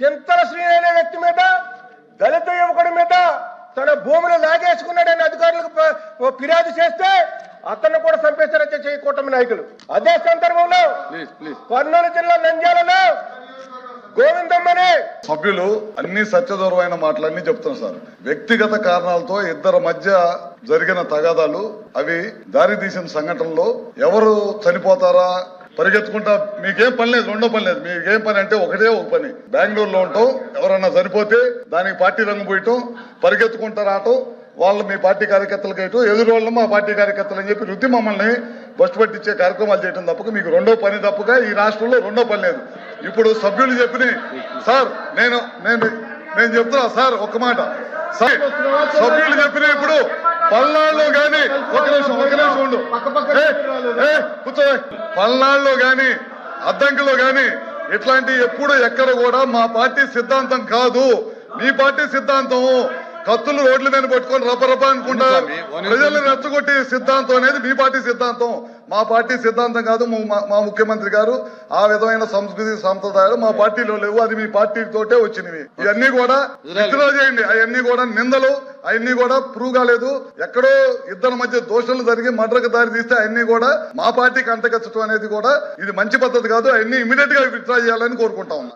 చింతల శ్రీ అనే వ్యక్తి మీద, దళిత యువకుడి మీద తన భూమిని లాగేసుకున్నాడని అధికారులకు ఫిర్యాదు చేస్తే అతన్ని కూడా చంపేశారని కూటమి నాయకులు. అదే సందర్భంలో కర్నూలు జిల్లా నంద్యాలలో గోవిందమ్మని సభ్యులు అన్ని సత్యదూరమైన మాటలన్నీ చెప్తున్నారు సార్. వ్యక్తిగత కారణాలతో ఇద్దరి మధ్య జరిగిన తగాదాలు, అవి దారి తీసిన సంఘటనలో ఎవరు చనిపోతారా పరిగెత్తుకుంటా, మీకేం పని లేదు, రెండో పని లేదు. మీకేం పని అంటే ఒకటే ఒక పని, బెంగళూరులో ఉంటాం, ఎవరన్నా చనిపోతే దానికి పార్టీ రంగు పోయటం, పరిగెత్తుకుంటా రావటం, వాళ్ళు మీ పార్టీ కార్యకర్తలకు వేయటం, ఎదురు వాళ్ళు మా పార్టీ కార్యకర్తలు అని చెప్పి రుద్ది మమ్మల్ని బస్సు పట్టించే కార్యక్రమాలు చేయడం తప్పక మీకు రెండో పని తప్పగా ఈ రాష్ట్రంలో రెండో పని లేదు. ఇప్పుడు సభ్యులు చెప్పిన సార్, నేను చెప్తున్నా సార్, ఒక్క మాట సార్, సభ్యులు చెప్పిన ఇప్పుడు పల్నాడులో గాని ఒక నిమిషం ఉండు, కూర్చో, పల్నాడులో గాని అద్దంకిలో గాని ఇట్లాంటి ఎప్పుడు ఎక్కడ కూడా మా పార్టీ సిద్ధాంతం కాదు, మీ పార్టీ సిద్ధాంతం. కత్తులు రోడ్ల మీద పట్టుకొని రపరప అనుకుంటా ప్రజల్ని రెచ్చగొట్టే సిద్ధాంతం అనేది మీ పార్టీ సిద్ధాంతం, మా పార్టీ సిద్ధాంతం కాదు. మా ముఖ్యమంత్రి గారు ఆ విధమైన సంస్కృతి సంప్రదాయాలు మా పార్టీలో లేవు, అది మీ పార్టీతోటే వచ్చినవి. ఇవన్నీ కూడా విత్డ్రా చేయండి. అవన్నీ కూడా నిందలు, అవన్నీ కూడా ప్రూవ్ కాలేదు. ఎక్కడో ఇద్దరి మధ్య దోషాలు జరిగి మర్డర్కి దారి తీస్తే అవన్నీ కూడా మా పార్టీకి అంటగచ్చటం అనేది కూడా ఇది మంచి పద్ధతి కాదు. అవన్నీ ఇమీడియట్ గా విత్డ్రా చేయాలని కోరుకుంటా ఉన్నా.